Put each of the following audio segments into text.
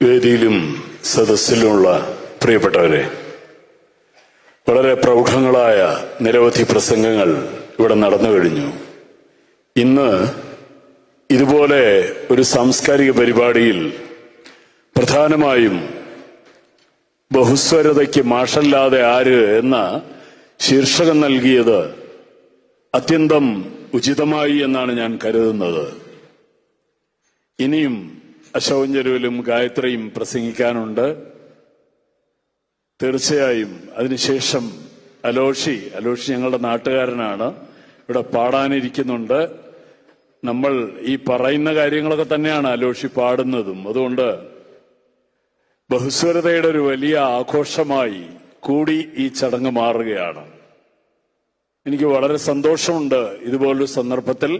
വേദിയിലും സദസ്സിലുമുള്ള പ്രിയപ്പെട്ടവരെ, വളരെ പ്രൗഢങ്ങളായ നിരവധി പ്രസംഗങ്ങൾ ഇവിടെ നടന്നു കഴിഞ്ഞു. ഇന്ന് ഇതുപോലെ ഒരു സാംസ്കാരിക പരിപാടിയിൽ പ്രധാനമായും ബഹുസ്വരതയ്ക്ക് മാഷല്ലാതെ ആര് എന്ന ശീർഷകം നൽകിയത് അത്യന്തം ഉചിതമായി എന്നാണ് ഞാൻ കരുതുന്നത്. ഇനിയും അശൗചര്യയിലും ഗായത്രിയും പ്രസംഗിക്കാനുണ്ട്. തീർച്ചയായും അതിനുശേഷം അലോഷി ഞങ്ങളുടെ നാട്ടുകാരനാണ്, ഇവിടെ പാടാനിരിക്കുന്നുണ്ട്. നമ്മൾ ഈ പറയുന്ന കാര്യങ്ങളൊക്കെ തന്നെയാണ് അലോഷി പാടുന്നതും. അതുകൊണ്ട് ബഹുസ്വരതയുടെ ഒരു വലിയ ആഘോഷമായി കൂടി ഈ ചടങ്ങ് മാറുകയാണ്. എനിക്ക് വളരെ സന്തോഷമുണ്ട്. ഇതുപോലൊരു സന്ദർഭത്തിൽ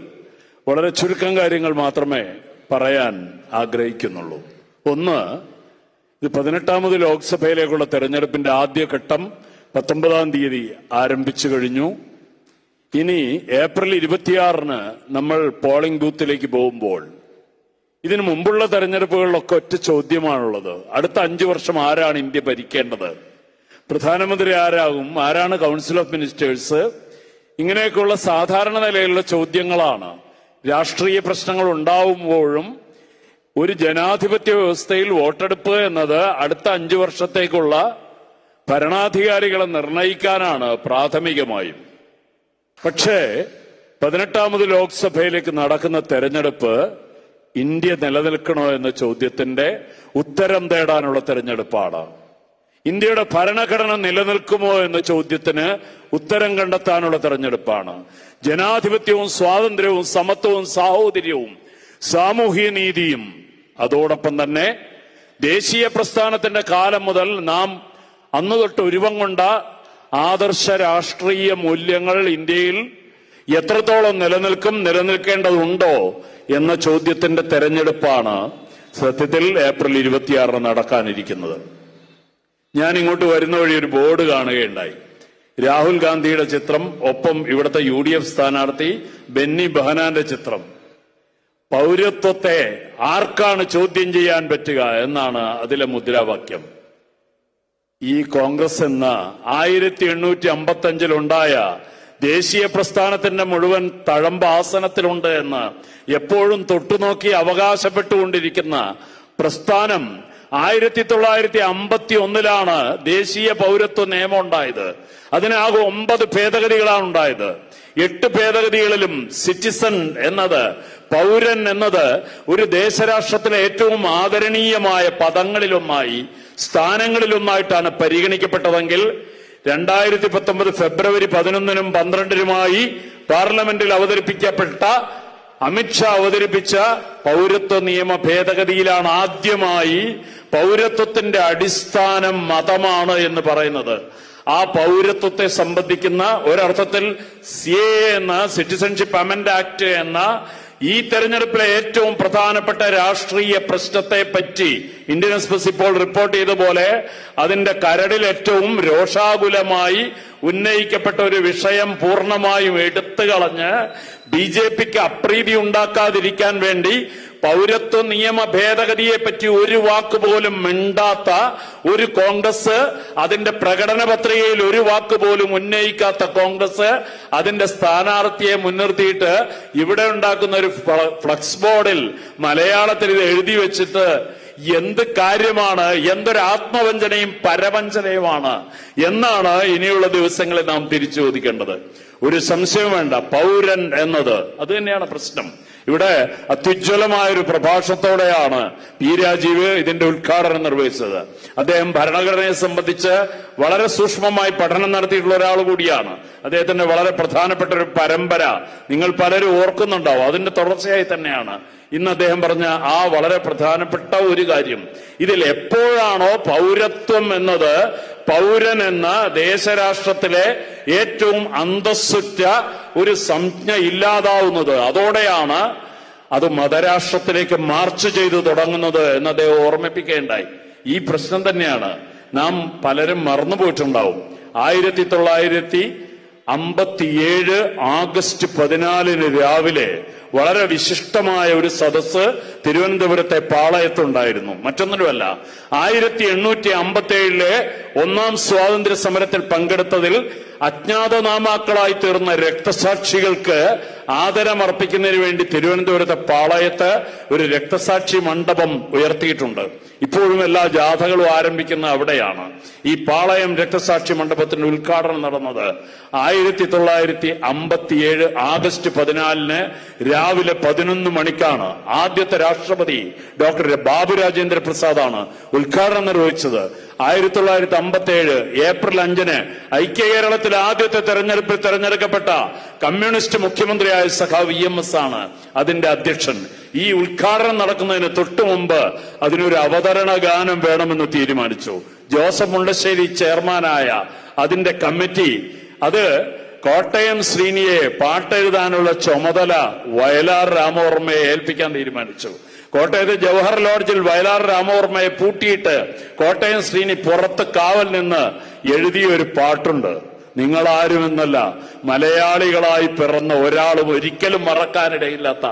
വളരെ ചുരുക്കം കാര്യങ്ങൾ മാത്രമേ പറയാൻ ആഗ്രഹിക്കുന്നുള്ളൂ. ഒന്ന്, ഇത് 18ാമത് ലോക്സഭയിലേക്കുള്ള തെരഞ്ഞെടുപ്പിന്റെ ആദ്യഘട്ടം 19-ാം തീയതി ആരംഭിച്ചു കഴിഞ്ഞു. ഇനി ഏപ്രിൽ 26-ന് നമ്മൾ പോളിംഗ് ബൂത്തിലേക്ക് പോകുമ്പോൾ ഇതിനു മുമ്പുള്ള തെരഞ്ഞെടുപ്പുകളിലൊക്കെ ഒറ്റ ചോദ്യമാണുള്ളത്: അടുത്ത 5 വർഷം ആരാണ് ഇന്ത്യ ഭരിക്കേണ്ടത്, പ്രധാനമന്ത്രി ആരാകും, ആരാണ് കൗൺസിൽ ഓഫ് മിനിസ്റ്റേഴ്സ്, ഇങ്ങനെയൊക്കെയുള്ള സാധാരണ നിലയിലുള്ള ചോദ്യങ്ങളാണ്. രാഷ്ട്രീയ പ്രശ്നങ്ങൾ ഉണ്ടാവുമ്പോഴും ഒരു ജനാധിപത്യ വ്യവസ്ഥയിൽ വോട്ടെടുപ്പ് എന്നത് അടുത്ത 5 വർഷത്തേക്കുള്ള ഭരണാധികാരികളെ നിർണയിക്കാനാണ് പ്രാഥമികമായും. പക്ഷേ 18ാമത് ലോക്സഭയിലേക്ക് നടക്കുന്ന തെരഞ്ഞെടുപ്പ് ഇന്ത്യ നിലനിൽക്കണോ എന്ന ചോദ്യത്തിന്റെ ഉത്തരം തേടാനുള്ള തെരഞ്ഞെടുപ്പാണ്. ഇന്ത്യയുടെ ഭരണഘടന നിലനിൽക്കുമോ എന്ന ചോദ്യത്തിന് ഉത്തരം കണ്ടെത്താനുള്ള തെരഞ്ഞെടുപ്പാണ്. ജനാധിപത്യവും സ്വാതന്ത്ര്യവും സമത്വവും സാഹോദര്യവും സാമൂഹ്യ നീതിയും അതോടൊപ്പം തന്നെ ദേശീയ പ്രസ്ഥാനത്തിന്റെ കാലം മുതൽ നാം അന്നു തൊട്ട് ഉരുവം കൊണ്ട ആദർശ രാഷ്ട്രീയ മൂല്യങ്ങൾ ഇന്ത്യയിൽ എത്രത്തോളം നിലനിൽക്കേണ്ടതുണ്ടോ എന്ന ചോദ്യത്തിന്റെ തെരഞ്ഞെടുപ്പാണ് സത്യത്തിൽ ഏപ്രിൽ 26-ന് നടക്കാനിരിക്കുന്നത്. ഞാൻ ഇങ്ങോട്ട് വരുന്ന വഴി ഒരു ബോർഡ് കാണുകയുണ്ടായി. രാഹുൽ ഗാന്ധിയുടെ ചിത്രം, ഒപ്പം ഇവിടുത്തെ UDF സ്ഥാനാർത്ഥി ബെന്നി ബെഹനാന്റെ ചിത്രം. പൗരത്വത്തെ ആർക്കാണ് ചോദ്യം ചെയ്യാൻ പറ്റുക എന്നാണ് അതിലെ മുദ്രാവാക്യം. ഈ കോൺഗ്രസ് എന്ന 1855-ലുണ്ടായ ദേശീയ പ്രസ്ഥാനത്തിന്റെ മുഴുവൻ തഴമ്പ് ആസനത്തിലുണ്ട് എന്ന് എപ്പോഴും തൊട്ടുനോക്കി അവകാശപ്പെട്ടുകൊണ്ടിരിക്കുന്ന പ്രസ്ഥാനം 1951-ലാണ് ദേശീയ പൗരത്വ നിയമം ഉണ്ടായത്. അതിനാകെ 9 ഭേദഗതികളാണ് ഉണ്ടായത്. 8 ഭേദഗതികളിലും സിറ്റിസൺ എന്നത്, പൗരൻ എന്നത് ഒരു ദേശരാഷ്ട്രത്തിലെ ഏറ്റവും ആദരണീയമായ പദങ്ങളിലൊന്നായി, സ്ഥാനങ്ങളിലൊന്നായിട്ടാണ് പരിഗണിക്കപ്പെട്ടതെങ്കിൽ 2019 ഫെബ്രുവരി 11-നും 12-നുമായി പാർലമെന്റിൽ അവതരിപ്പിക്കപ്പെട്ട അമിത്ഷാ അവതരിപ്പിച്ച പൗരത്വ നിയമ ഭേദഗതിയിലാണ് ആദ്യമായി പൗരത്വത്തിന്റെ അടിസ്ഥാനം മതമാണ് എന്ന് പറയുന്നത്. ആ പൗരത്വത്തെ സംബന്ധിക്കുന്ന ഒരർത്ഥത്തിൽ CAA എന്ന സിറ്റിസൺഷിപ്പ് അമെൻഡ് ആക്ട് എന്ന ഈ തെരഞ്ഞെടുപ്പിലെ ഏറ്റവും പ്രധാനപ്പെട്ട രാഷ്ട്രീയ പ്രശ്നത്തെ പറ്റി ഇന്ത്യൻ എക്സ്പ്രസ് ഇപ്പോൾ റിപ്പോർട്ട് ചെയ്ത പോലെ അതിന്റെ കരടിൽ ഏറ്റവും രോഷാകുലമായി ഉന്നയിക്കപ്പെട്ട ഒരു വിഷയം പൂർണ്ണമായും എടുത്തുകളഞ്ഞ് BJPക്ക് അപ്രീതി ഉണ്ടാക്കാതിരിക്കാൻ വേണ്ടി പൗരത്വ നിയമ ഭേദഗതിയെ പറ്റി ഒരു വാക്ക് പോലും മിണ്ടാത്ത ഒരു കോൺഗ്രസ്, അതിന്റെ പ്രകടന പത്രികയിൽ ഒരു വാക്ക് പോലും ഉന്നയിക്കാത്ത കോൺഗ്രസ് അതിന്റെ സ്ഥാനാർത്ഥിയെ മുൻനിർത്തിയിട്ട് ഇവിടെ ഉണ്ടാക്കുന്ന ഒരു ഫ്ലക്സ് ബോർഡിൽ മലയാളത്തിൽ ഇത് എഴുതി വെച്ചിട്ട് എന്ത് കാര്യമാണ്, എന്തൊരു ആത്മവഞ്ചനയും പരവഞ്ചനയുമാണ് എന്നാണ് ഇനിയുള്ള ദിവസങ്ങളിൽ നാം തിരിച്ചു ചോദിക്കേണ്ടത്. ഒരു സംശയം വേണ്ട, പൗരൻ എന്നത് അത് തന്നെയാണ് പ്രശ്നം. ഇവിടെ അത്യുജ്വലമായൊരു പ്രഭാഷണത്തോടെയാണ് P. രാജീവ് ഇതിന്റെ ഉദ്ഘാടനം നിർവഹിച്ചത്. അദ്ദേഹം ഭരണഘടനയെ സംബന്ധിച്ച് വളരെ സൂക്ഷ്മമായി പഠനം നടത്തിയിട്ടുള്ള ഒരാൾ കൂടിയാണ്. അദ്ദേഹത്തിന്റെ വളരെ പ്രധാനപ്പെട്ട ഒരു പരമ്പര നിങ്ങൾ പലരും ഓർക്കുന്നുണ്ടാവും. അതിന്റെ തുടർച്ചയായി തന്നെയാണ് ഇന്ന് അദ്ദേഹം പറഞ്ഞ ആ വളരെ പ്രധാനപ്പെട്ട ഒരു കാര്യം. ഇതിൽ എപ്പോഴാണോ പൗരത്വം എന്നത്, പൗരൻ എന്ന ദേശരാഷ്ട്രത്തിലെ ഏറ്റവും അന്തസ്സുറ്റ ഒരു സംജ്ഞ ഇല്ലാതാവുന്നത്, അതോടെയാണ് അത് മതരാഷ്ട്രത്തിലേക്ക് മാർച്ച് ചെയ്തു തുടങ്ങുന്നത് എന്ന് അദ്ദേഹം ഓർമ്മിപ്പിക്കുകയുണ്ടായി. ഈ പ്രശ്നം തന്നെയാണ് നാം പലരും മറന്നുപോയിട്ടുണ്ടാവും. 1957 ആഗസ്റ്റ് 14-ന് രാവിലെ വളരെ വിശിഷ്ടമായ ഒരു സദസ്സ് തിരുവനന്തപുരത്തെ പാളയത്തുണ്ടായിരുന്നു. മറ്റൊന്നിനുമല്ല, 1857 ഒന്നാം സ്വാതന്ത്ര്യ സമരത്തിൽ പങ്കെടുത്തതിൽ അജ്ഞാതനാമാക്കളായി തീർന്ന രക്തസാക്ഷികൾക്ക് ആദരമർപ്പിക്കുന്നതിന് വേണ്ടി തിരുവനന്തപുരത്തെ പാളയത്ത് ഒരു രക്തസാക്ഷി മണ്ഡപം ഉയർത്തിയിട്ടുണ്ട്. ഇപ്പോഴും എല്ലാ ജാഥകളും ആരംഭിക്കുന്ന അവിടെയാണ്. ഈ പാളയം രക്തസാക്ഷി മണ്ഡപത്തിന്റെ ഉദ്ഘാടനം നടന്നത് 1957 ആഗസ്റ്റ് 14 രാവിലെ 11 മണിക്കാണ്. ആദ്യത്തെ രാഷ്ട്രപതി ഡോക്ടർ ബാബു രാജേന്ദ്ര പ്രസാദാണ് ഉദ്ഘാടനം നിർവഹിച്ചത്. 1957 ഏപ്രിൽ 5 ഐക്യ കേരളത്തിൽ ആദ്യത്തെ തെരഞ്ഞെടുപ്പിൽ തെരഞ്ഞെടുക്കപ്പെട്ട കമ്മ്യൂണിസ്റ്റ് മുഖ്യമന്ത്രിയായ സഖാവ് EMS ആണ് അതിന്റെ അധ്യക്ഷൻ. ഈ ഉദ്ഘാടനം നടക്കുന്നതിന് തൊട്ടു മുമ്പ് അതിനൊരു അവതരണ ഗാനം വേണമെന്ന് തീരുമാനിച്ചു. ജോസഫ് മുണ്ടശ്ശേരി ചെയർമാനായ അതിന്റെ കമ്മിറ്റി അത് കോട്ടയം ശ്രീനിയെ പാട്ടെഴുതാനുള്ള ചുമതല വയലാർ രാമവർമ്മയെ ഏൽപ്പിക്കാൻ തീരുമാനിച്ചു. കോട്ടയത്ത് ജവഹർ ലോഡ്ജിൽ വയലാർ രാമവർമ്മയെ പൂട്ടിയിട്ട് കോട്ടയം ശ്രീനി പുറത്ത് കാവൽ നിന്ന് എഴുതിയ ഒരു പാട്ടുണ്ട്. നിങ്ങളാരുമെന്നല്ല, മലയാളികളായി പിറന്ന ഒരാളും ഒരിക്കലും മറക്കാനിടയില്ലാത്ത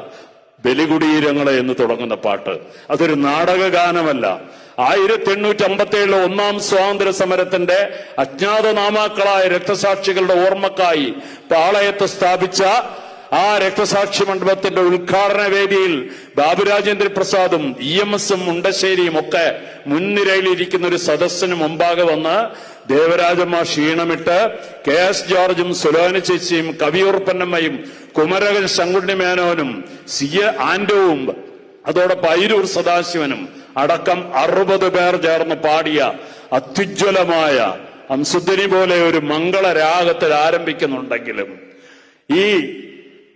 ബലികുടീരങ്ങളെ എന്ന് തുടങ്ങുന്ന പാട്ട്. അതൊരു നാടകഗാനമല്ല. 1857 ഒന്നാം സ്വാതന്ത്ര്യ സമരത്തിന്റെ അജ്ഞാതനാമാക്കളായ രക്തസാക്ഷികളുടെ ഓർമ്മക്കായി പാളയത്ത് സ്ഥാപിച്ച ആ രക്തസാക്ഷി മണ്ഡപത്തിന്റെ ഉദ്ഘാടന വേദിയിൽ ബാബുരാജേന്ദ്ര പ്രസാദും EMSഉം മുണ്ടശ്ശേരിയും ഒക്കെ മുൻനിരയിലിരിക്കുന്ന ഒരു സദസ്സിന് മുമ്പാകെ വന്ന് ദേവരാജമ്മ ക്ഷീണമിട്ട് KS ജോർജും സുലോന ചേച്ചിയും കവിയൂർ പൊന്നമ്മയും കുമരകൻ ശങ്കുണ്ണി മേനോനും CA ആന്റോവും അതോടൊപ്പം അയിരൂർ സദാശിവനും അടക്കം 60 പേർ ചേർന്ന് പാടിയ അത്യുജ്വലമായ ഹംസുദ്ധനി പോലെ ഒരു മംഗളരാഗത്തിൽ ആരംഭിക്കുന്നുണ്ടെങ്കിലും ഈ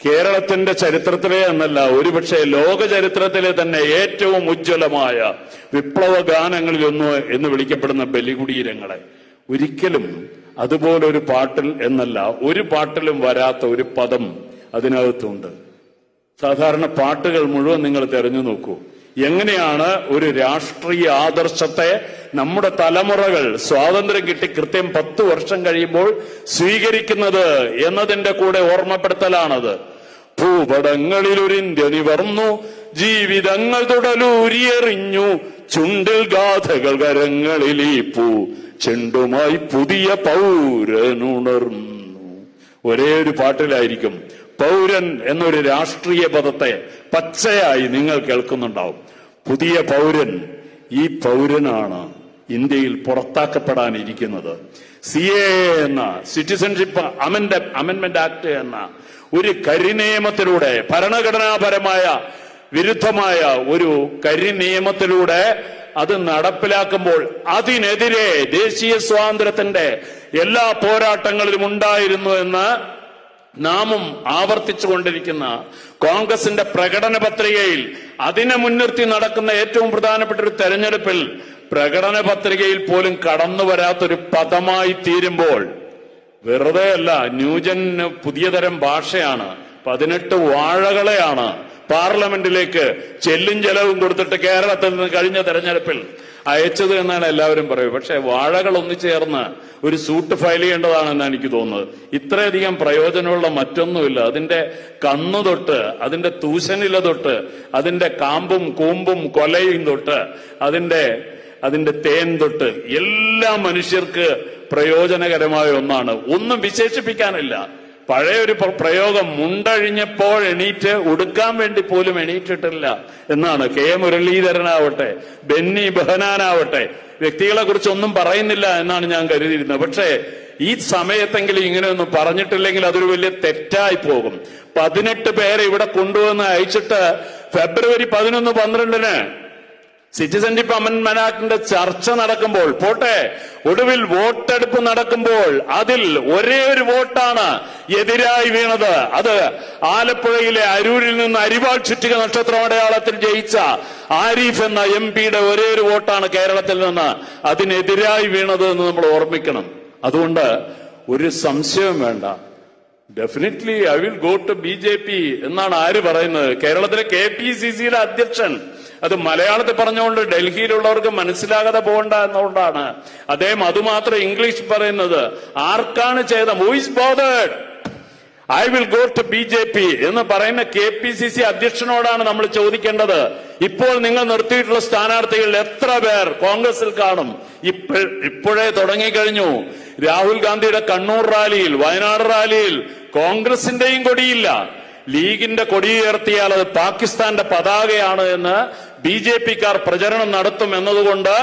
കേരളത്തിന്റെ ചരിത്രത്തിലെ എന്നല്ല, ഒരുപക്ഷെ ലോക ചരിത്രത്തിലെ തന്നെ ഏറ്റവും ഉജ്ജ്വലമായ വിപ്ലവ ഗാനങ്ങളിലൊന്ന് എന്ന് വിളിക്കപ്പെടുന്ന ബലികുടീരങ്ങളെ ഒരിക്കലും അതുപോലൊരു പാട്ടിൽ എന്നല്ല, ഒരു പാട്ടിലും വരാത്ത ഒരു പദം അതിനകത്തുണ്ട്. സാധാരണ പാട്ടുകൾ മുഴുവൻ നിങ്ങൾ തെരഞ്ഞു നോക്കൂ. എങ്ങനെയാണ് ഒരു രാഷ്ട്രീയ ആദർശത്തെ നമ്മുടെ തലമുറകൾ സ്വാതന്ത്ര്യം കിട്ടി കൃത്യം 10 വർഷം കഴിയുമ്പോൾ സ്വീകരിക്കുന്നത് എന്നതിന്റെ കൂടെ ഓർമ്മപ്പെടുത്തലാണത്. ഭൂപടങ്ങളിൽ ഒരു ഇന്ത്യ നിവർന്നു, ജീവിതങ്ങൾ തുടലൂരിയെറിഞ്ഞു, ചുണ്ടിൽ ഗാഥകൾ കരങ്ങളിൽ ഈ പൂ ചെണ്ടുമായി പുതിയ പൗരനുണർന്നു. ഒരേ ഒരു പാട്ടിലായിരിക്കും പൗരൻ എന്നൊരു രാഷ്ട്രീയ പദത്തെ പച്ചയായി നിങ്ങൾ കേൾക്കുന്നുണ്ടാവും. പുതിയ പൗരൻ, ഈ പൗരനാണ് ഇന്ത്യയിൽ പുറത്താക്കപ്പെടാനിരിക്കുന്നത്. CAA എന്ന സിറ്റിസൺഷിപ്പ് അമെന്റ്മെന്റ് ആക്ട് എന്ന ഒരു കരിനിയമത്തിലൂടെ, ഭരണഘടനാപരമായ വിരുദ്ധമായ ഒരു കരിനിയമത്തിലൂടെ അത് നടപ്പിലാക്കുമ്പോൾ അതിനെതിരെ ദേശീയ സ്വാതന്ത്ര്യത്തിന്റെ എല്ലാ പോരാട്ടങ്ങളിലും ഉണ്ടായിരുന്നു എന്ന് നാമും ആവർത്തിച്ചുകൊണ്ടിരിക്കുന്ന കോൺഗ്രസിന്റെ പ്രകടന പത്രികയിൽ അതിനെ മുൻനിർത്തി നടക്കുന്ന ഏറ്റവും പ്രധാനപ്പെട്ട ഒരു തെരഞ്ഞെടുപ്പിൽ പ്രകടന പത്രികയിൽ പോലും കടന്നു വരാത്തൊരു പദമായി തീരുമ്പോൾ വെറുതെയല്ല, ന്യൂജന് പുതിയ തരം ഭാഷയാണ്. 18 വാഴകളെയാണ് പാർലമെന്റിലേക്ക് ചെല്ലും ചെലവും കൊടുത്തിട്ട് കേരളത്തിൽ നിന്ന് കഴിഞ്ഞ തെരഞ്ഞെടുപ്പിൽ അയച്ചത് എന്നാണ് എല്ലാവരും പറയും. പക്ഷെ വാഴകൾ ഒന്നിച്ചേർന്ന് ഒരു സൂട്ട് ഫയൽ ചെയ്യേണ്ടതാണെന്ന് എനിക്ക് തോന്നുന്നത്. ഇത്രയധികം പ്രയോജനമുള്ള മറ്റൊന്നുമില്ല. അതിന്റെ കന്നു തൊട്ട്, അതിന്റെ തൂശനില തൊട്ട്, അതിന്റെ കാമ്പും കൂമ്പും കൊലയും തൊട്ട്, അതിന്റെ തേൻ തൊട്ട് എല്ലാ മനുഷ്യർക്ക് പ്രയോജനകരമായ ഒന്നാണ്. ഒന്നും വിശേഷിപ്പിക്കാനില്ല. പഴയൊരു പ്രയോഗം, മുണ്ടഴിഞ്ഞപ്പോൾ എണീറ്റ് ഉടുക്കാൻ വേണ്ടി പോലും എണീറ്റിട്ടില്ല എന്നാണ്. K മുരളീധരനാവട്ടെ, ബെന്നി ബെഹനാനാവട്ടെ, വ്യക്തികളെ കുറിച്ച് ഒന്നും പറയുന്നില്ല എന്നാണ് ഞാൻ കരുതിയിരുന്നത്. പക്ഷേ ഈ സമയത്തെങ്കിലും ഇങ്ങനെയൊന്നും പറഞ്ഞിട്ടില്ലെങ്കിൽ അതൊരു വലിയ തെറ്റായി പോകും. 18 പേരെ ഇവിടെ കൊണ്ടുവന്ന് അയച്ചിട്ട് ഫെബ്രുവരി 11, 12 സിറ്റിസൺഷിപ്പ് അമെന്റ്മെന്റ് ആക്ടിന്റെ ചർച്ച നടക്കുമ്പോൾ, പോട്ടെ, ഒടുവിൽ വോട്ടെടുപ്പ് നടക്കുമ്പോൾ അതിൽ ഒരേ ഒരു വോട്ടാണ് എതിരായി വീണത്. അത് ആലപ്പുഴയിലെ അരൂരിൽ നിന്ന് അരിവാൾ ചുറ്റിക നക്ഷത്രമടയാളത്തിൽ ജയിച്ച ആരിഫ് എന്ന MP-യുടെ ഒരേ ഒരു വോട്ടാണ് കേരളത്തിൽ നിന്ന് അതിനെതിരായി വീണത് എന്ന് നമ്മൾ ഓർമ്മിക്കണം. അതുകൊണ്ട് ഒരു സംശയവും വേണ്ട. Definitely I will go to BJP എന്നാണ് ആര് പറയുന്നത്? കേരളത്തിലെ KPCCയുടെ അധ്യക്ഷൻ. അത് മലയാളത്തിൽ പറഞ്ഞുകൊണ്ട് ഡൽഹിയിലുള്ളവർക്ക് മനസ്സിലാകാതെ പോകണ്ട എന്നുകൊണ്ടാണ് അദ്ദേഹം അതുമാത്രം ഇംഗ്ലീഷ് പറയുന്നത്. ആർക്കാണ് ചെയ്ത? Who is bothered? I will go to BJP എന്ന് പറയുന്ന KPCC അധ്യക്ഷനോടാണ് നമ്മൾ ചോദിക്കേണ്ടത്. ഇപ്പോൾ നിങ്ങൾ നിർത്തിയിട്ടുള്ള സ്ഥാനാർത്ഥികൾ എത്ര പേർ കോൺഗ്രസിൽ കാണും? ഇപ്പോഴേ തുടങ്ങിക്കഴിഞ്ഞു. രാഹുൽ ഗാന്ധിയുടെ കണ്ണൂർ റാലിയിൽ, വയനാട് റാലിയിൽ കോൺഗ്രസിന്റെയും കൊടിയില്ല. ലീഗിന്റെ കൊടി ഉയർത്തിയാൽ അത് പാകിസ്ഥാന്റെ പതാകയാണ് എന്ന് BJPക്കാർ പ്രചരണം നടത്തും എന്നതുകൊണ്ട്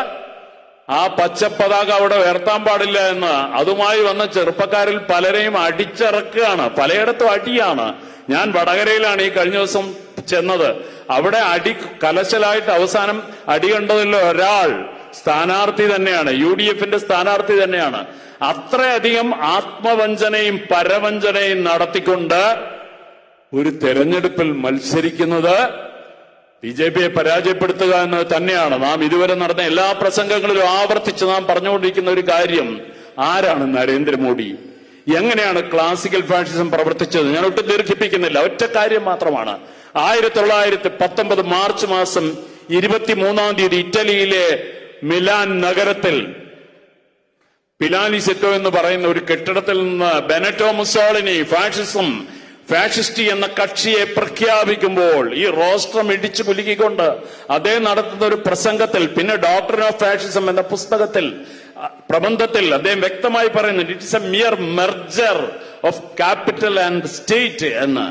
ആ പച്ചപ്പതാക അവിടെ ഉയർത്താൻ പാടില്ല എന്ന് അതുമായി വന്ന ചെറുപ്പക്കാരിൽ പലരെയും അടിച്ചിറക്കുകയാണ്. പലയിടത്തും അടിയാണ്. ഞാൻ വടകരയിലാണ് ഈ കഴിഞ്ഞ ദിവസം ചെന്നത്. അവിടെ അടി കലശലായിട്ട് അവസാനം അടി കണ്ടതിൽ ഒരാൾ സ്ഥാനാർത്ഥി തന്നെയാണ്, UDFന്റെ സ്ഥാനാർത്ഥി തന്നെയാണ്. അത്രയധികം ആത്മവഞ്ചനയും പരവഞ്ചനയും നടത്തിക്കൊണ്ട് ഒരു തെരഞ്ഞെടുപ്പിൽ മത്സരിക്കുന്നത് BJPയെ പരാജയപ്പെടുത്തുക എന്നത് തന്നെയാണ്. നാം ഇതുവരെ നടന്ന എല്ലാ പ്രസംഗങ്ങളിലും ആവർത്തിച്ച് നാം പറഞ്ഞുകൊണ്ടിരിക്കുന്ന ഒരു കാര്യം, ആരാണ് നരേന്ദ്രമോദി? എങ്ങനെയാണ് ക്ലാസിക്കൽ ഫാഷിസം പ്രവർത്തിച്ചത്? ഞാൻ ഒട്ടും ദീർഘിപ്പിക്കുന്നില്ല, ഒറ്റ കാര്യം മാത്രമാണ്. 1919 മാർച്ച് മാസം 23-ാം തീയതി ഇറ്റലിയിലെ മിലാൻ നഗരത്തിൽ പിലാനിസെറ്റോ എന്ന് പറയുന്ന ഒരു കെട്ടിടത്തിൽ നിന്ന് ബെനറ്റോ മുസോളിനി ഫാഷിസ്റ്റ് എന്ന കക്ഷിയെ പ്രഖ്യാപിക്കുമ്പോൾ ഈ റോസ്ട്രം ഇടിച്ചു കുലുക്കിക്കൊണ്ട് അദ്ദേഹം നടത്തുന്ന ഒരു പ്രസംഗത്തിൽ, പിന്നെ ഡോക്ട്രിൻ ഓഫ് ഫാഷിസം എന്ന പ്രബന്ധത്തിൽ അദ്ദേഹം വ്യക്തമായി പറയുന്നുണ്ട്, it's A mere merger of capital and state എന്ന്.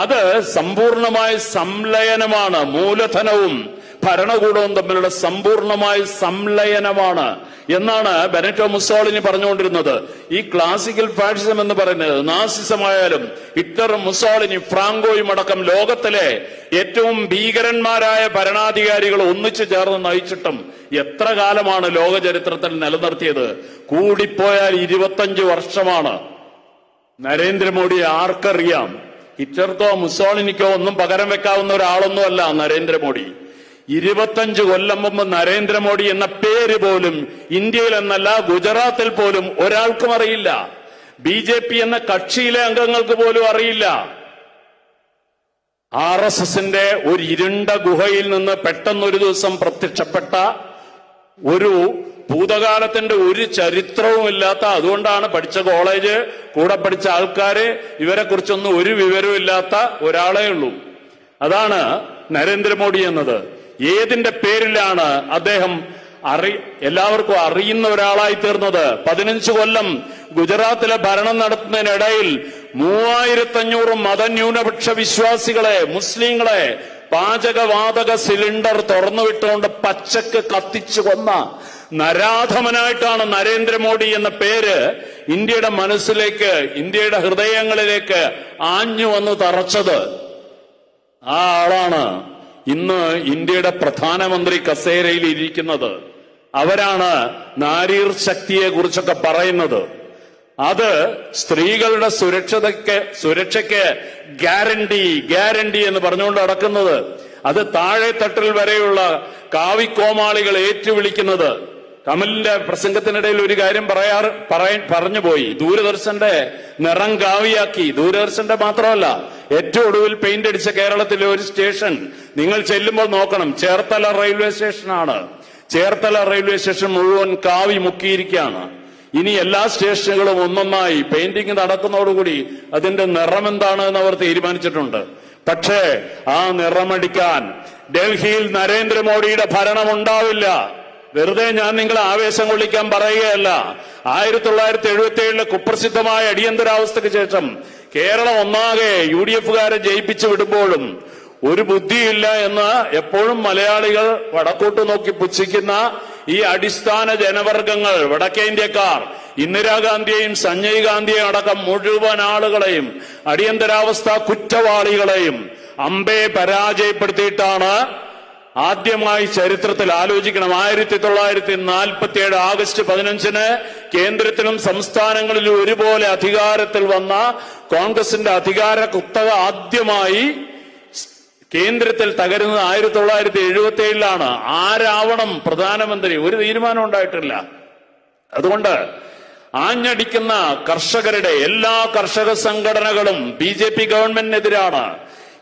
അത് സമ്പൂർണമായ സംലയനമാണ്. മൂലധനവും ഭരണകൂടവും തമ്മിലുള്ള സമ്പൂർണമായ സംലയനമാണ് എന്നാണ് ബെനറ്റോ മുസോളിനി പറഞ്ഞുകൊണ്ടിരുന്നത്. ഈ ക്ലാസിക്കൽ ഫാഷിസം എന്ന് പറയുന്നത് നാസിസമായാലും ഹിറ്റ്ലറും മുസോളിനി ഫ്രാങ്കോയും അടക്കം ലോകത്തിലെ ഏറ്റവും ഭീകരന്മാരായ ഭരണാധികാരികൾ ഒന്നിച്ചു ചേർന്ന് നയിച്ചിട്ടും എത്ര കാലമാണ് ലോക ചരിത്രത്തിൽ നിലനിർത്തിയത്? കൂടിപ്പോയാൽ 25 വർഷമാണ്. നരേന്ദ്രമോദിയെ ആർക്കറിയാം? ഹിറ്റ്ലർക്കോ മുസോളിനിക്കോ ഒന്നും പകരം വെക്കാവുന്ന ഒരാളൊന്നുമല്ല നരേന്ദ്രമോദി. 25 കൊല്ലം മുമ്പ് നരേന്ദ്രമോദി എന്ന പേര് പോലും ഇന്ത്യയിൽ എന്നല്ല ഗുജറാത്തിൽ പോലും ഒരാൾക്കും അറിയില്ല. BJP എന്ന കക്ഷിയിലെ അംഗങ്ങൾക്ക് പോലും അറിയില്ല. RSSന്റെ ഒരു ഇരുണ്ട ഗുഹയിൽ നിന്ന് പെട്ടെന്നൊരു ദിവസം പ്രത്യക്ഷപ്പെട്ട ഒരു ഭൂതകാലത്തിന്റെ ഒരു ചരിത്രവുമില്ലാത്ത, അതുകൊണ്ടാണ് പഠിച്ച കോളേജ്, കൂടെ പഠിച്ച ആൾക്കാര്, ഇവരെ കുറിച്ചൊന്നും ഒരു വിവരവും ഇല്ലാത്ത ഒരാളേ ഉള്ളൂ. അതാണ് നരേന്ദ്രമോദി എന്നത്. ഏതിന്റെ പേരിലാണ് അദ്ദേഹം എല്ലാവർക്കും അറിയുന്ന ഒരാളായി തീർന്നത്? 15 കൊല്ലം ഗുജറാത്തിലെ ഭരണം നടത്തുന്നതിനിടയിൽ 3500 മതന്യൂനപക്ഷ വിശ്വാസികളെ, മുസ്ലിങ്ങളെ പാചകവാതക സിലിണ്ടർ തുറന്നുവിട്ടുകൊണ്ട് പച്ചക്ക് കത്തിച്ചു കൊന്ന നരാധമനായിട്ടാണ് നരേന്ദ്രമോദി എന്ന പേര് ഇന്ത്യയുടെ മനസ്സിലേക്ക്, ഇന്ത്യയുടെ ഹൃദയങ്ങളിലേക്ക് ആഞ്ഞു വന്ന് തറച്ചത്. ആ ആളാണ് ഇന്ന് ഇന്ത്യയുടെ പ്രധാനമന്ത്രി കസേരയിൽ ഇരിക്കുന്നത്. അവരാണ് നാരീർ ശക്തിയെ കുറിച്ചൊക്കെ പറയുന്നത്. അത് സ്ത്രീകളുടെ സുരക്ഷയ്ക്ക് ഗ്യാരണ്ടി എന്ന് പറഞ്ഞുകൊണ്ട് നടക്കുന്നത്. അത് താഴെ തട്ടിൽ വരെയുള്ള കാവിക്കോമാളികൾ ഏറ്റുവിളിക്കുന്നത്. കമലിന്റെ പ്രസംഗത്തിനിടയിൽ ഒരു കാര്യം പറഞ്ഞുപോയി. ദൂരദർശന്റെ നിറം കാവിയാക്കി. ദൂരദർശന്റെ മാത്രമല്ല, ഏറ്റവും ഒടുവിൽ പെയിന്റ് അടിച്ച കേരളത്തിലെ ഒരു സ്റ്റേഷൻ നിങ്ങൾ ചെല്ലുമ്പോൾ നോക്കണം, ചേർത്തല റെയിൽവേ സ്റ്റേഷനാണ്. ചേർത്തല റെയിൽവേ സ്റ്റേഷൻ മുഴുവൻ കാവി മുക്കിയിരിക്കുകയാണ്. ഇനി എല്ലാ സ്റ്റേഷനുകളും ഒന്നൊന്നായി പെയിന്റിംഗ് നടക്കുന്നതോടുകൂടി അതിന്റെ നിറം എന്താണ് എന്ന് അവർ തീരുമാനിച്ചിട്ടുണ്ട്. പക്ഷേ ആ നിറമടിക്കാൻ ഡൽഹിയിൽ നരേന്ദ്രമോദിയുടെ ഭരണം ഉണ്ടാവില്ല. വെറുതെ ഞാൻ നിങ്ങളെ ആവേശം കൊള്ളിക്കാൻ പറയുകയല്ല. 1977 കുപ്രസിദ്ധമായ അടിയന്തരാവസ്ഥയ്ക്ക് ശേഷം കേരളം ഒന്നാകെ UDFകാരെ ജയിപ്പിച്ചു വിടുമ്പോഴും ഒരു ബുദ്ധിയില്ല എന്ന് എപ്പോഴും മലയാളികൾ വടക്കോട്ട് നോക്കി പുച്ഛിക്കുന്ന ഈ അടിസ്ഥാന ജനവർഗങ്ങൾ, വടക്കേ ഇന്ത്യക്കാർ, ഇന്ദിരാഗാന്ധിയെയും സഞ്ജയ് ഗാന്ധിയെയും അടക്കം മുഴുവൻ ആളുകളെയും, അടിയന്തരാവസ്ഥ കുറ്റവാളികളെയും അമ്പെ പരാജയപ്പെടുത്തിയിട്ടാണ് ആദ്യമായി ചരിത്രത്തിൽ, ആലോചിക്കണം, 1947 ആഗസ്റ്റ് 15 കേന്ദ്രത്തിലും സംസ്ഥാനങ്ങളിലും ഒരുപോലെ അധികാരത്തിൽ വന്ന കോൺഗ്രസിന്റെ അധികാര കുത്തക ആദ്യമായി കേന്ദ്രത്തിൽ തകരുന്നത് 1977 ആരാവണം പ്രധാനമന്ത്രി? ഒരു തീരുമാനം ഉണ്ടായിട്ടില്ല. അതുകൊണ്ട് ആഞ്ഞടിക്കുന്ന കർഷകരുടെ എല്ലാ കർഷക സംഘടനകളും BJP ഗവൺമെന്റിനെതിരാണ്.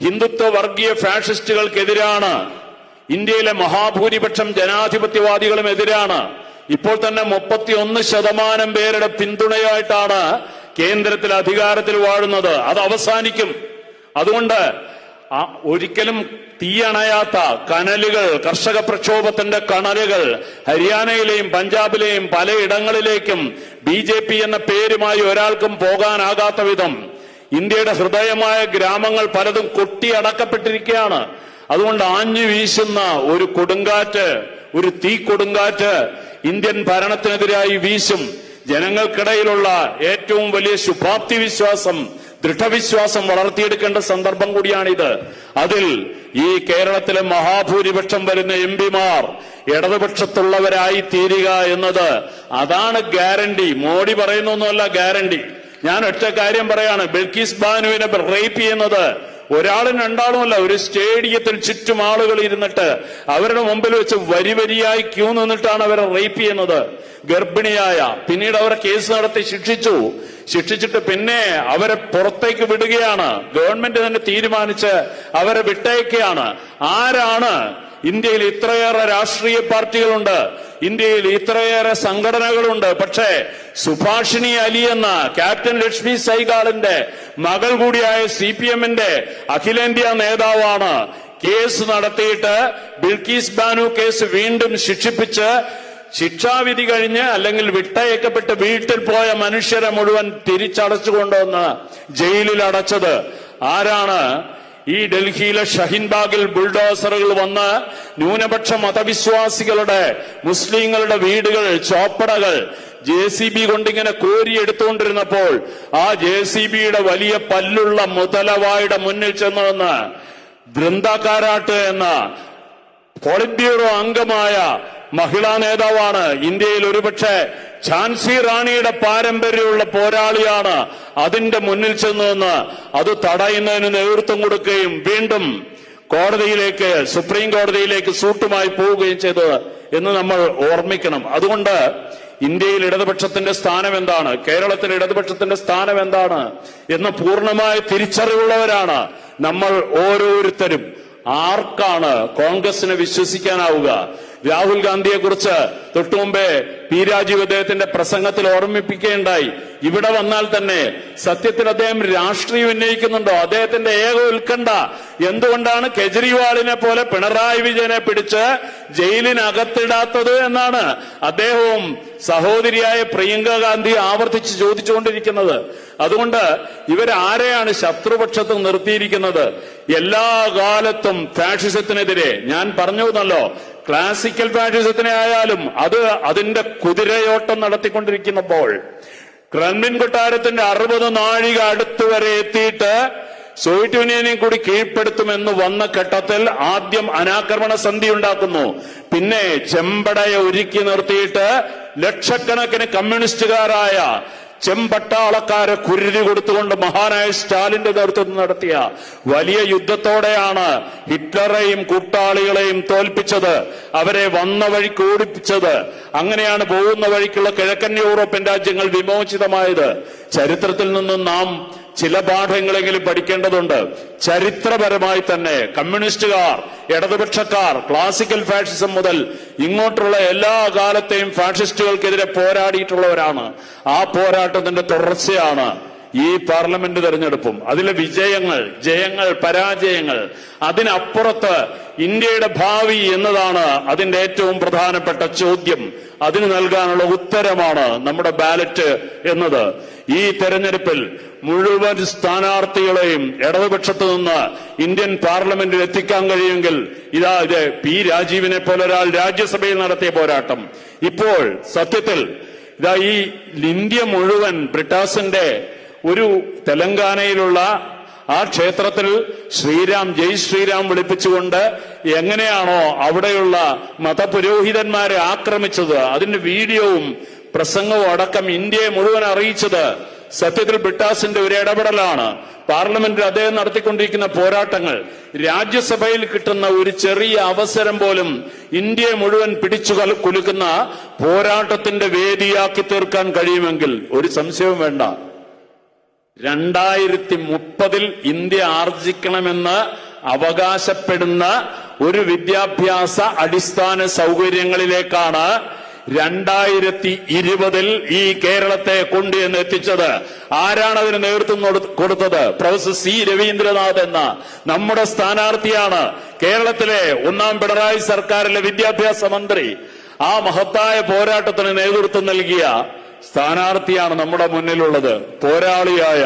ഹിന്ദുത്വ വർഗീയ ഫാഷിസ്റ്റുകൾക്കെതിരാണ്. ഇന്ത്യയിലെ മഹാഭൂരിപക്ഷം ജനാധിപത്യവാദികളും എതിരാണ്. ഇപ്പോൾ തന്നെ 31% പേരുടെ പിന്തുണയായിട്ടാണ് കേന്ദ്രത്തിൽ അധികാരത്തിൽ വാഴുന്നത്. അത് അവസാനിക്കും. അതുകൊണ്ട് ഒരിക്കലും തീയണയാത്ത കനലുകൾ, കർഷക പ്രക്ഷോഭത്തിന്റെ കനലുകൾ ഹരിയാനയിലെയും പഞ്ചാബിലെയും പലയിടങ്ങളിലേക്കും BJP എന്ന പേരുമായി ഒരാൾക്കും പോകാനാകാത്ത വിധം ഇന്ത്യയുടെ ഹൃദയമായ ഗ്രാമങ്ങൾ പലതും കൊട്ടിയടക്കപ്പെട്ടിരിക്കുകയാണ്. അതുകൊണ്ട് ആഞ്ഞു വീശുന്ന ഒരു കൊടുങ്കാറ്റ്, ഒരു തീ കൊടുങ്കാറ്റ് ഇന്ത്യൻ ഭരണത്തിനെതിരായി വീശും. ജനങ്ങൾക്കിടയിലുള്ള ഏറ്റവും വലിയ ശുഭാപ്തി വിശ്വാസം, ദൃഢവിശ്വാസം വളർത്തിയെടുക്കേണ്ട സന്ദർഭം കൂടിയാണിത്. അതിൽ ഈ കേരളത്തിലെ മഹാഭൂരിപക്ഷം വരുന്ന MP-മാർ ഇടതുപക്ഷത്തുള്ളവരായി തീരുക എന്നത്, അതാണ് ഗ്യാരണ്ടി. മോഡി പറയുന്നൊന്നുമല്ല ഗ്യാരണ്ടി. ഞാൻ ഒറ്റ കാര്യം പറയാണ്, ബിൽക്കിസ് ബാനുവിനെ റേപ്പ് ചെയ്യുന്നത് ഒരാളും രണ്ടാളുമല്ല, ഒരു സ്റ്റേഡിയത്തിൽ ചുറ്റും ആളുകൾ ഇരുന്നിട്ട് അവരുടെ മുമ്പിൽ വെച്ച് വരിവരിയായി ക്യൂ നിന്നിട്ടാണ് അവരെ റേപ്പ് ചെയ്യുന്നത്. ഗർഭിണിയായ, പിന്നീട് അവരെ കേസ് നടത്തി ശിക്ഷിച്ചിട്ട് പിന്നെ അവരെ പുറത്തേക്ക് വിടുകയാണ്. ഗവൺമെന്റ് തന്നെ തീരുമാനിച്ച് അവരെ വിട്ടയക്കുകയാണ്. ആരാണ്? ഇന്ത്യയിൽ ഇത്രയേറെ രാഷ്ട്രീയ പാർട്ടികളുണ്ട്, ഇന്ത്യയിൽ ഇത്രയേറെ സംഘടനകളുണ്ട്. പക്ഷേ സുഭാഷിണി അലി എന്ന ക്യാപ്റ്റൻ ലക്ഷ്മി സൈഗാളിന്റെ മകൾ കൂടിയായ CPM-ന്റെ അഖിലേന്ത്യാ നേതാവാണ് കേസ് നടത്തിയിട്ട് ബിൽക്കിസ് ബാനു കേസ് വീണ്ടും ശിക്ഷിപ്പിച്ച് ശിക്ഷാവിധി കഴിഞ്ഞ് അല്ലെങ്കിൽ വിട്ടയക്കപ്പെട്ട് വീട്ടിൽ പോയ മനുഷ്യരെ മുഴുവൻ തിരിച്ചടച്ചുകൊണ്ടുവന്ന് ജയിലിൽ അടച്ചത്. ആരാണ്? ഈ ഡൽഹിയിലെ ഷഹീൻബാഗിൽ ബുൾഡോസറുകൾ വന്ന് ന്യൂനപക്ഷ മതവിശ്വാസികളുടെ, മുസ്ലിങ്ങളുടെ വീടുകൾ, ചോപ്പടകൾ JCB കൊണ്ടിങ്ങനെ കോരിയെടുത്തുകൊണ്ടിരുന്നപ്പോൾ ആ JCBയുടെ വലിയ പല്ലുള്ള മുതലവായുടെ മുന്നിൽ ചെന്നുവന്ന് ബൃന്ദ കാരാട്ട് എന്ന പോളിറ്റ് ബ്യൂറോ അംഗമായ മഹിളാ നേതാവാണ്, ഇന്ത്യയിൽ ഒരുപക്ഷെ ഝാൻസി റാണിയുടെ പാരമ്പര്യമുള്ള പോരാളിയാണ്, അതിന്റെ മുന്നിൽ ചെന്നുവന്ന് അത് തടയുന്നതിന് നേതൃത്വം കൊടുക്കുകയും വീണ്ടും കോടതിയിലേക്ക്, സുപ്രീം കോടതിയിലേക്ക് സൂട്ടുമായി പോവുകയും ചെയ്തത് എന്ന് നമ്മൾ ഓർമ്മിക്കണം. അതുകൊണ്ട് ഇന്ത്യയിൽ ഇടതുപക്ഷത്തിന്റെ സ്ഥാനം എന്താണ്, കേരളത്തിൽ ഇടതുപക്ഷത്തിന്റെ സ്ഥാനം എന്താണ് എന്ന് പൂർണ്ണമായ തിരിച്ചറിവുള്ളവരാണ് നമ്മൾ ഓരോരുത്തരും. ആർക്കാണ് കോൺഗ്രസിനെ വിശ്വസിക്കാനാവുക? രാഹുൽ ഗാന്ധിയെ കുറിച്ച് തൊട്ടുമുമ്പേ P. രാജീവ് അദ്ദേഹത്തിന്റെ പ്രസംഗത്തിൽ ഓർമ്മിപ്പിക്കുകയുണ്ടായി. ഇവിടെ വന്നാൽ തന്നെ സത്യത്തിൽ അദ്ദേഹം രാഷ്ട്രീയം ഉന്നയിക്കുന്നുണ്ടോ? അദ്ദേഹത്തിന്റെ ഏക ഉത്കണ്ഠ എന്തുകൊണ്ടാണ് കെജ്രിവാളിനെ പോലെ പിണറായി വിജയനെ പിടിച്ച് ജയിലിനകത്തിടാത്തത് എന്നാണ് അദ്ദേഹവും സഹോദരിയായ പ്രിയങ്ക ഗാന്ധി ആവർത്തിച്ച് ചോദിച്ചുകൊണ്ടിരിക്കുന്നത്. അതുകൊണ്ട് ഇവരാരെയാണ് ശത്രുപക്ഷത്ത് നിർത്തിയിരിക്കുന്നത്? എല്ലാ കാലത്തും ഫാഷിസത്തിനെതിരെ ഞാൻ പറഞ്ഞുവല്ലോ, ക്ലാസിക്കൽ ഫാഷിസത്തിനെ ആയാലും അതിന്റെ കുതിരയോട്ടം നടത്തിക്കൊണ്ടിരിക്കുന്നപ്പോൾ ക്രെംലിൻ കൊട്ടാരത്തിന്റെ 60 നാഴിക അടുത്തുവരെ എത്തിയിട്ട് സോവിയറ്റ് യൂണിയനെയും കൂടി കീഴ്പ്പെടുത്തുമെന്ന് വന്ന ഘട്ടത്തിൽ ആദ്യം അനാക്രമണ സന്ധി ഉണ്ടാക്കുന്നു. പിന്നെ ചെമ്പടയെ ഒരുക്കി നിർത്തിയിട്ട് ലക്ഷക്കണക്കിന് കമ്മ്യൂണിസ്റ്റുകാരായ ചെമ്പട്ടാളക്കാരെ കുരുതി കൊടുത്തുകൊണ്ട് മഹാനായ സ്റ്റാലിന്റെ നേതൃത്വത്തിൽ നടത്തിയ വലിയ യുദ്ധത്തോടെയാണ് ഹിറ്റ്ലറെയും കൂട്ടാളികളെയും തോൽപ്പിച്ചത്, അവരെ വന്ന വഴിക്ക് ഓടിപ്പിച്ചത്. അങ്ങനെയാണ് പോകുന്ന വഴിക്കുള്ള കിഴക്കൻ യൂറോപ്യൻ രാജ്യങ്ങൾ വിമോചിതമായത്. ചരിത്രത്തിൽ നിന്നും നാം ചില പാഠങ്ങളെങ്കിലും പഠിക്കേണ്ടതുണ്ട്. ചരിത്രപരമായി തന്നെ കമ്മ്യൂണിസ്റ്റുകാർ, ഇടതുപക്ഷക്കാർ, ക്ലാസിക്കൽ ഫാഷിസം മുതൽ ഇങ്ങോട്ടുള്ള എല്ലാ കാലത്തെയും ഫാഷിസ്റ്റുകൾക്കെതിരെ പോരാടിയിട്ടുള്ളവരാണ്. ആ പോരാട്ടത്തിന്റെ തുടർച്ചയാണ് ഈ പാർലമെന്റ് തെരഞ്ഞെടുപ്പും. അതിലെ വിജയങ്ങൾ, ജയങ്ങൾ, പരാജയങ്ങൾ, അതിനപ്പുറത്ത് ഇന്ത്യയുടെ ഭാവി എന്നതാണ് അതിന്റെ ഏറ്റവും പ്രധാനപ്പെട്ട ചോദ്യം. അതിന് നൽകാനുള്ള ഉത്തരമാണ് നമ്മുടെ ബാലറ്റ് എന്നത്. ഈ തെരഞ്ഞെടുപ്പിൽ മുഴുവൻ സ്ഥാനാർത്ഥികളെയും ഇടതുപക്ഷത്ത് നിന്ന് ഇന്ത്യൻ പാർലമെന്റിൽ എത്തിക്കാൻ കഴിയുമെങ്കിൽ ഇത് P. രാജീവിനെ പോലെ ഒരാൾ രാജ്യസഭയിൽ നടത്തിയ പോരാട്ടം, ഇപ്പോൾ സത്യത്തിൽ ഈ ഇന്ത്യ മുഴുവൻ ബ്രിട്ടാസിന്റെ ഒരു തെലങ്കാനയിലുള്ള ആ ക്ഷേത്രത്തിൽ ശ്രീരാം, ജയ് ശ്രീരാം വിളിപ്പിച്ചുകൊണ്ട് എങ്ങനെയാണോ അവിടെയുള്ള മതപുരോഹിതന്മാരെ ആക്രമിച്ചത്, അതിന്റെ വീഡിയോവും പ്രസംഗവും അടക്കം ഇന്ത്യയെ മുഴുവൻ അറിയിച്ചത് സത്യത്തിൽ ബ്രിട്ടാസിന്റെ ഒരു ഇടപെടലാണ്. പാർലമെന്റിൽ അദ്ദേഹം നടത്തിക്കൊണ്ടിരിക്കുന്ന പോരാട്ടങ്ങൾ, രാജ്യസഭയിൽ കിട്ടുന്ന ഒരു ചെറിയ അവസരം പോലും ഇന്ത്യയെ മുഴുവൻ പിടിച്ചു കുലുക്കുന്ന പോരാട്ടത്തിന്റെ വേദിയാക്കി തീർക്കാൻ കഴിയുമെങ്കിൽ ഒരു സംശയവും വേണ്ട, 2030 ഇന്ത്യ ആർജിക്കണമെന്ന് അവകാശപ്പെടുന്ന ഒരു വിദ്യാഭ്യാസ അടിസ്ഥാന സൗകര്യങ്ങളിലേക്കാണ് 2020 ഈ കേരളത്തെ കൊണ്ടുവന്ന് എത്തിച്ചത്. ആരാണ് അതിന് നേതൃത്വം കൊടുത്തത്? പ്രൊഫസർ സി രവീന്ദ്രനാഥ് എന്ന നമ്മുടെ സ്ഥാനാർത്ഥിയാണ്. കേരളത്തിലെ 1ാം പിണറായി സർക്കാരിലെ വിദ്യാഭ്യാസ മന്ത്രി. ആ മഹത്തായ പോരാട്ടത്തിന് നേതൃത്വം നൽകിയ സ്ഥാനാർത്ഥിയാണ് നമ്മുടെ മുന്നിലുള്ളത്. പോരാളിയായ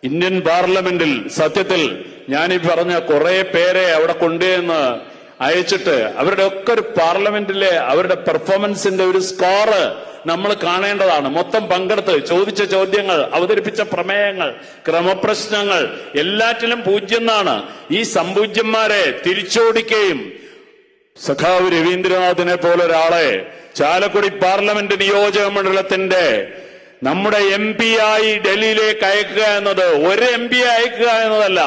ഇന്ത്യൻ പാർലമെന്റിൽ സത്യത്തിൽ ഞാനീ പറഞ്ഞ കുറെ പേരെ അവിടെ കൊണ്ടുവന്ന് അയച്ചിട്ട് അവരുടെ ഒക്കെ ഒരു പാർലമെന്റിലെ അവരുടെ പെർഫോമൻസിന്റെ ഒരു സ്കോറ് നമ്മൾ കാണേണ്ടതാണ്. മൊത്തം പങ്കെടുത്ത് ചോദിച്ച ചോദ്യങ്ങൾ, അവതരിപ്പിച്ച പ്രമേയങ്ങൾ, ക്രമപ്രശ്നങ്ങൾ എല്ലാറ്റിലും 0 എന്നാണ്. ഈ സംപൂജ്യന്മാരെ തിരിച്ചോടിക്കുകയും സഖാവ് രവീന്ദ്രനാഥിനെ പോലെ ഒരാളെ ചാലക്കുടി പാർലമെന്റ് നിയോജക മണ്ഡലത്തിന്റെ നമ്മുടെ MP ആയി ഡൽഹിയിലേക്ക് അയക്കുക എന്നത് ഒരു MP അയക്കുക എന്നതല്ല,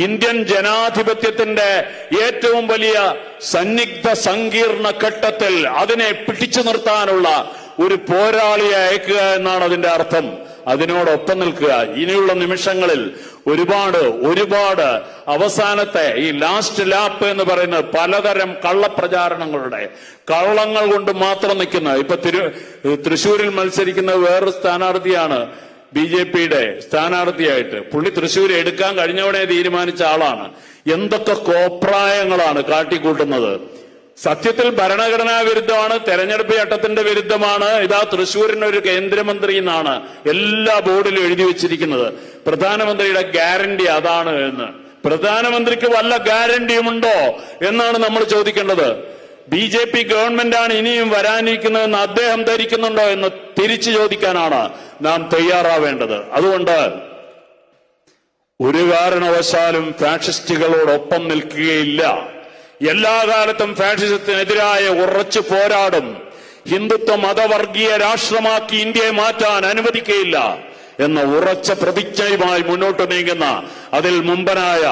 ഇന്ത്യൻ ജനാധിപത്യത്തിന്റെ ഏറ്റവും വലിയ സന്നിഗ്ധ സങ്കീർണ ഘട്ടത്തിൽ അതിനെ പിടിച്ചു നിർത്താനുള്ള ഒരു പോരാളിയെ അയക്കുക എന്നാണ് അതിന്റെ അർത്ഥം. അതിനോടൊപ്പം നിൽക്കുക. ഇനിയുള്ള നിമിഷങ്ങളിൽ ഒരുപാട് അവസാനത്തെ ഈ ലാസ്റ്റ് ലാപ്പ് എന്ന് പറയുന്ന പലതരം കള്ളപ്രചാരണങ്ങളുടെ കള്ളങ്ങൾ കൊണ്ട് മാത്രം നിൽക്കുന്ന, ഇപ്പൊ തൃശ്ശൂരിൽ മത്സരിക്കുന്ന വേറൊരു സ്ഥാനാർത്ഥിയാണ് BJPയുടെ സ്ഥാനാർത്ഥിയായിട്ട്. പുള്ളി തൃശ്ശൂർ എടുക്കാൻ കഴിഞ്ഞവണെ തീരുമാനിച്ച ആളാണ്. എന്തൊക്കെ കോപ്രായങ്ങളാണ് കാട്ടിക്കൂട്ടുന്നത്. സത്യത്തിൽ ഭരണഘടനാ വിരുദ്ധമാണ്, തെരഞ്ഞെടുപ്പ് ചട്ടത്തിന്റെ വിരുദ്ധമാണ്. ഇതാ തൃശ്ശൂരിന് ഒരു കേന്ദ്രമന്ത്രി എന്നാണ് എല്ലാ ബോർഡിലും എഴുതി വെച്ചിരിക്കുന്നത്. പ്രധാനമന്ത്രിയുടെ ഗ്യാരണ്ടി അതാണ് എന്ന്. പ്രധാനമന്ത്രിക്ക് വല്ല ഗ്യാരണ്ടിയുമുണ്ടോ എന്നാണ് നമ്മൾ ചോദിക്കേണ്ടത്. BJP ഗവൺമെന്റാണ് ഇനിയും വരാനിരിക്കുന്നതെന്ന് അദ്ദേഹം ധരിക്കുന്നുണ്ടോ എന്ന് തിരിച്ചു ചോദിക്കാനാണ് നാം തയ്യാറാവേണ്ടത്. അതുകൊണ്ട് ഒരു കാരണവശാലും ഫാഷിസ്റ്റുകളോടൊപ്പം നിൽക്കുകയില്ല. എല്ലാ കാലത്തും ഫാഷിസത്തിനെതിരായ ഉറച്ചു പോരാടും. ഹിന്ദുത്വ മതവർഗീയ രാഷ്ട്രമാക്കി ഇന്ത്യയെ മാറ്റാൻ അനുവദിക്കുകയില്ല എന്ന ഉറച്ച പ്രതിജ്ഞയുമായി മുന്നോട്ട് നീങ്ങുന്ന അതിൽ മുമ്പനായ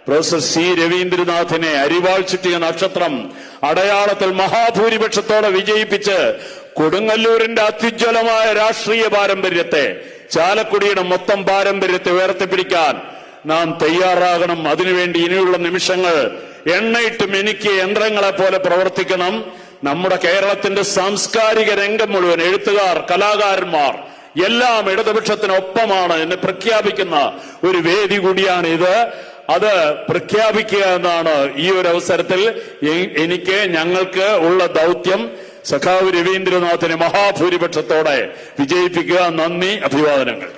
പ്രൊഫസർ സി രവീന്ദ്രനാഥിനെ അരിവാൾ ചുറ്റിയ നക്ഷത്രം അടയാളത്തിൽ മഹാഭൂരിപക്ഷത്തോടെ വിജയിപ്പിച്ച് കൊടുങ്ങല്ലൂരിന്റെ അത്യുജ്വലമായ രാഷ്ട്രീയ പാരമ്പര്യത്തെ, ചാലക്കുടിയുടെ മൊത്തം പാരമ്പര്യത്തെ ഉയർത്തിപ്പിടിക്കാൻ നാം തയ്യാറാകണം. അതിനുവേണ്ടി ഇനിയുള്ള നിമിഷങ്ങൾ എണ്ണയിട്ട് മിനുക്കിയ യന്ത്രങ്ങളെ പോലെ പ്രവർത്തിക്കണം. നമ്മുടെ കേരളത്തിന്റെ സാംസ്കാരിക രംഗം മുഴുവൻ, എഴുത്തുകാർ, കലാകാരന്മാർ എല്ലാം ഇടതുപക്ഷത്തിനൊപ്പമാണ് എന്ന് പ്രഖ്യാപിക്കുന്ന ഒരു വേദി കൂടിയാണ് ഇത്. അത് പ്രഖ്യാപിക്കുക എന്നാണ് ഈ ഒരു അവസരത്തിൽ ഞങ്ങൾക്ക് ഉള്ള ദൗത്യം. സഖാവ് രവീന്ദ്രനാഥിനെ മഹാഭൂരിപക്ഷത്തോടെ വിജയിപ്പിക്കുക. നന്ദി, അഭിവാദനങ്ങൾ.